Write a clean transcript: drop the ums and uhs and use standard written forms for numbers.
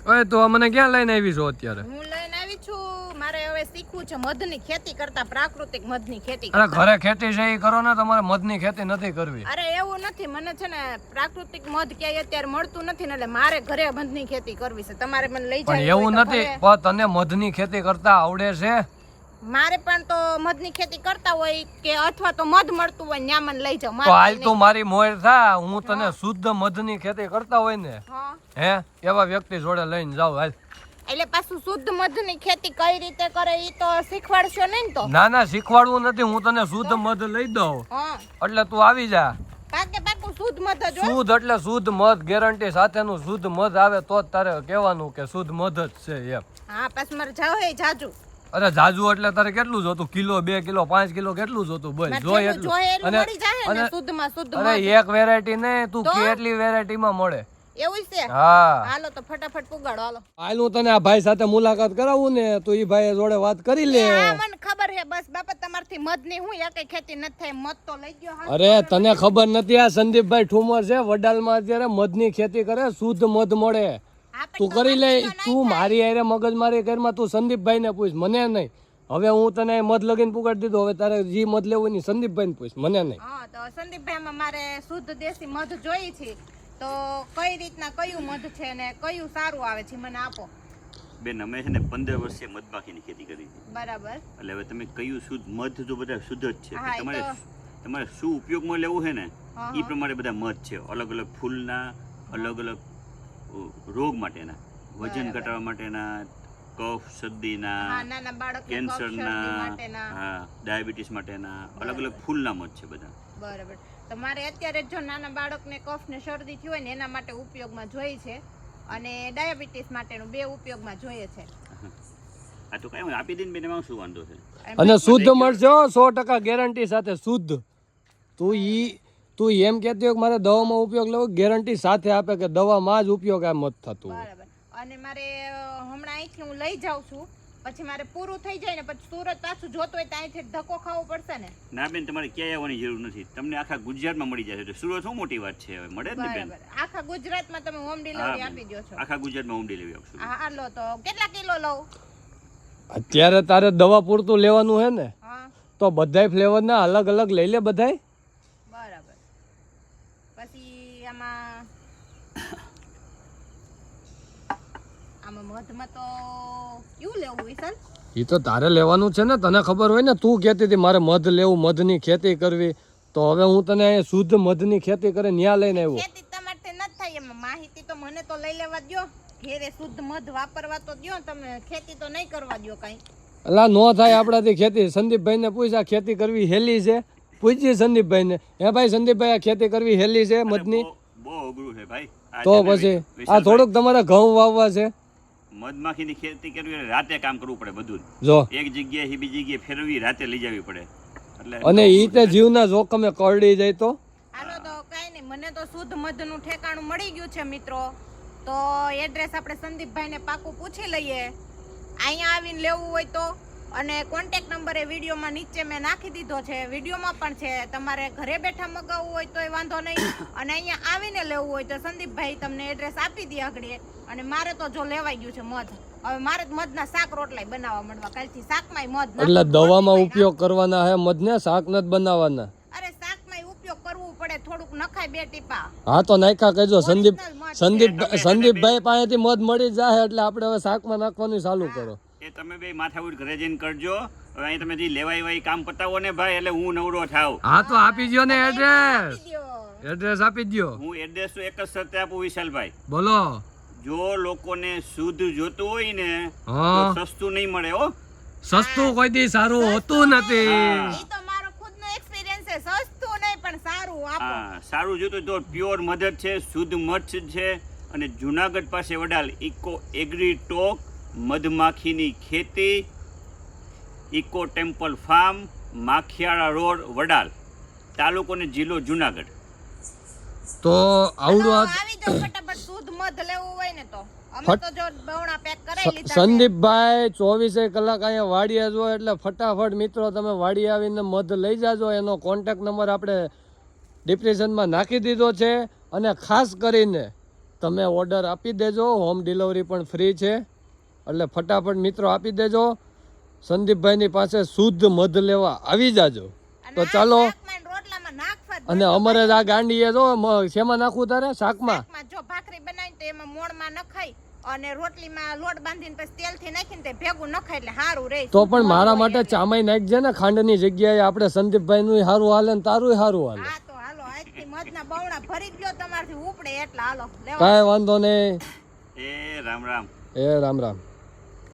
ઓય તો મને ક્યાં લઈને આવી છો અત્યારે? હું લઈને આવી છું, મારે હવે શીખવું છે મધની ખેતી કરતા, પ્રાકૃતિક મધની ખેતી અરે કરતા. ઘરે ખેતી છે એ કરો ને, તમારે મધની ખેતી નથી કરવી. અરે એવું નથી, મને છે ને પ્રાકૃતિક મધ ક્યાંય અત્યારે મળતું નથી ને, એટલે મારે ઘરે મધની ખેતી કરવી છે. તમારે મને લઈ પણ જાવ એવું નથી, પણ તને મધની ખેતી કરતા આવડે છે? મારે પણ તો મધની ખેતી કરતા હોય કે અથવા તો મધ મળતું હોય ન્યા મને લઈ જાવ. તો હાલ તું મારી મોર થા, હું તને શુદ્ધ મધની ખેતી કરતા હોય ને હે એવા વ્યક્તિ જોડે લઈને જાવ. હાલ. એટલે પાછું શુદ્ધ મધની ખેતી કઈ રીતે કરે ઈ તો શીખવાડશો નહીં તો? ના ના, શીખવાડવું નથી, હું તને શુદ્ધ મધ લઈ દઉં એટલે તું આવી જા. પાકે પાકું શુદ્ધ મધ જ. શુદ્ધ એટલે શુદ્ધ મધ, ગેરંટી સાથેનું શુદ્ધ મધ આવે તો જ તારે કહેવાનું કે શુદ્ધ મધ જ છે એમ. હા, પાછું મારે જાવ હે જાજુ. અરે જાજુ એટલે તારે કેટલું જોતું? કિલો, 2 કિલો, 5 કિલો કેટલું જોતું? બોલ. જોય એટલું. અને શુદ્ધમાં શુદ્ધ અરે એક વેરાયટી ને તું કેટલી વેરાયટી માં મળે એવું છે? હા, હાલો તો ફટાફટ પુગાડો. હાલો હાલ હું તને આ ભાઈ સાથે મુલાકાત કરાવું ને, તો ઈ ભાઈ જોડે વાત કરી લે. હા, મને ખબર છે. બસ બાપા, તમારથી મધ ની હું એકે ખેતી નથી થાય, મધ તો લઈ ગયો. અરે તને ખબર નથી, આ સંદીપભાઈ ઠુમર છે વડાલમાં, અત્યારે મધની ખેતી કરે, શુદ્ધ મધ મળે. તું કરી લે. તું મારી હારે મગજ મારી કરમાં, તું સંદીપભાઈ ને પૂછ, મને નહીં. હવે હું તને મધ લગીને પુગાડી દીધો, હવે તારે જે મધ લેવું ની સંદીપભાઈ ને પૂછ, મને નહીં. હા, તો સંદીપભાઈ માં મારે શુદ્ધ દેશી મધ જોઈએ છે, તો કઈ રીતના કયું મધ છે ને કયું સારું આવે છે મને આપો. બેન, અમે છે ને 15 વર્ષે મધમાખીની ખેતી કરી છે. બરાબર. એટલે હવે તમે કયું શુદ્ધ મધ તો બધા શુદ્ધ જ છે, તમારે શું ઉપયોગમાં લેવું છે ને એ પ્રમાણે બધા મધ છે. અલગ અલગ ફૂલના, અલગ અલગ રોગ માટેના, વજન ઘટાડવા માટેના, કફ શરદીના, કેન્સરના, હા, ડાયાબિટીસ માટેના, અલગ અલગ ફૂલના મધ છે બધા. બરાબર. તો મારે અત્યારે જો નાના બાળકને કફ ને શરદી થયું હોય ને એના માટે ઉપયોગમાં જોઈએ છે, અને ડાયાબિટીસ માટેનું 2 ઉપયોગમાં જોઈએ છે. આ તો કઈ આપી દઈને બેન, એમાં શું વાંધો છે? અને શુદ્ધ મળશે 100% ગેરંટી સાથે શુદ્ધ. તું એમ કહેતી હોય કે મારે દવામાં ઉપયોગ લેવો, ગેરંટી સાથે આપે કે દવામાં જ ઉપયોગ આ મત થતું. બરાબર. અને મારે હમણાં અહીંથી હું લઈ જાઉં છું, પછી મારે પૂરું થઈ જાય ને પછી સુરત પાછું જોતો હોય તો અહીંથી ધક્કો ખાવો પડશે ને? ના બેન, તમારે ક્યાંય આવવાની જરૂર નથી, તમને આખા ગુજરાતમાં મળી જશે. તો સુરત શું મોટી વાત છે, હવે મળે જ ને બેન. આખા ગુજરાતમાં તમે હોમ ડિલિવરી આપી દો છો? આખા ગુજરાતમાં હોમ ડિલિવરી આપશું. હા, લો તો કેટલા કિલો લઉં? અત્યારે તારે દવા પૂરતું લેવાનું હે ને, તો બધાય ફ્લેવર ના અલગ અલગ લઈ લે બધાય. બરાબર. પછી આમાં મધમાં તો ક્યું લેવું વિશાલ? ઈ તો તારે લેવાનું છે ને, તને ખબર હોય ને. તું કહેતી હતી મારે મધ લેવું, મધની ખેતી કરવી, તો હવે હું તને શુદ્ધ મધની ખેતી કરે ન્યા લઈને આવ્યો. ખેતી તમારથી ન થાય, એમાં માહિતી તો મને તો લઈ લેવા દ્યો, ઘેરે શુદ્ધ મધ વાપરવા તો દ્યો, તમે ખેતી તો નહીં કરવા દ્યો કાઈ. અલા નો થાય આપણાથી ખેતી. સંદીપભાઈ ને પૂછ, આ ખેતી કરવી હેલી છે? પૂછજે સંદીપભાઈ ને. હે ભાઈ સંદીપભાઈ, આ ખેતી કરવી હેલી છે મધની? બહુ અઘરું છે ભાઈ. તો પછી આ થોડુંક તમારે ઘઉં વાવવા છે. મધમાખીની ખેતી કરવી એટલે રાતે કામ કરવું પડે બધું. જો એક જગ્યાએ બીજી જગ્યાએ ફેરવી, રાતે લઈ જવી પડે. એટલે અને ઈ તે જીવના જોખમે કરડી જાય તો? હાલો તો કાઈ નહીં, મને તો શુદ્ધ મધનું ઠેકાણું મળી ગયું છે મિત્રો. તો એડ્રેસ આપણે સંદીપભાઈને પાકું પૂછી લઈએ, અહીંયા આવીને લેવું હોય તો. અને કોન્ટેક્ટ નંબર એ વિડીયોમાં નીચે મેં નાખી દીધો છે, વિડીયોમાં પણ છે. તમારે ઘરે બેઠા મગાવવું હોય તોય વાંધો નહીં, અને અહીંયા આવીને લેવું હોય તો સંદીપભાઈ તમને એડ્રેસ આપી દે આગળ. અને મારે તો જો લેવાઈ ગયું છે મધ, હવે મારે મધના શાક રોટલાય બનાવવા માંડવા. કાલથી શાકમાંય મધ. એટલે દવામાં ઉપયોગ કરવાના હે મધને, શાક નથી બનાવવાના. અરે શાકમાંય ઉપયોગ કરવું પડે, થોડુંક નખાય 2 ટીપા. હા તો નાખ્યા કહેજો. સંદીપભાઈ પાસેથી મધ મળી જાય એટલે આપણે હવે શાકમાં નાખવાનું ચાલુ કરો. એ તમે બે માથાકૂટ ઘરે જઈને કરજો. હવે અહીં તમે જે લેવાય વાય કામ પતાવો ને ભાઈ, એટલે હું નવરો થાવ. હા તો આપી દો ને એડ્રેસ. એડ્રેસ આપી દો. હું એડ્રેસ તો એક જ શરતે આપું વિશાલભાઈ. બોલો. જો લોકોને શુદ્ધ જોતું હોય ને તો સસ્તું નહીં મળે. હો, સસ્તું કોઈ દી સારું હોતું નથી. ઈ તો મારો ખુદનો એક્સપીરિયન્સ છે, સસ્તું નહીં પણ સારું આપો. હા, સારું જોતું તો પ્યોર મધ છે, શુદ્ધ મધ છે. અને જુનાગઢ પાસે વડાલ ઇકો એગ્રી ટોક, મધમાખીની ખેતી, eco temple farm, Makhiyala road, Vadal, તાલુકો ને જિલ્લો જુનાગઢ. તો આવડું આવી જાવ ફટાફટ. શુદ્ધ મધ લેવું હોય ને તો અમે તો જો બવણા પેક કરાવી લીધા. સંદીપભાઈ 24 કલાક અહીંયા વાડીએ જો, એટલે ફટાફટ મિત્રો તમે વાડી આવીને મધ લઈ જાજો. એનો કોન્ટેક્ટ નંબર આપણે ડિસ્ક્રિપ્શનમાં નાખી દીધો છે. અને ખાસ કરીને તમે ઓર્ડર આપી દેજો, હોમ ડિલિવરી પણ ફ્રી છે, એટલે ફટાફટ મિત્રો આપી દેજો. સંદીપભાઈની પાસે શુદ્ધ મધ લેવા આવી જાજો. તો ચાલો, શાકમાં ને રોટલામાં નાખવા જ અને અમારે આ ગાંડીએ જો શેમાં નાખવું તારે? શાકમાં. શાકમાં જો ભાખરી બનાવી તો એમાં મોણમાં નખાય અને રોટલીમાં લોટ બાંધીને પછી તેલથી નાખીને તે ભેગું નખાય એટલે સારું રહે. તો પણ મારા માટે ચામાઈ નાખજે ને, ખાંડની જગ્યાએ. આપણે સંદીપભાઈનું સારું હાલે ને તારું સારું હાલે. હા તો હાલો, આજથી મધના બવણા ભરી જ લ્યો, તમારથી ઉપડે એટલે હાલો લેવા. કાંઈ વાંધો નહીં. એ રામ રામ. એ રામ રામ.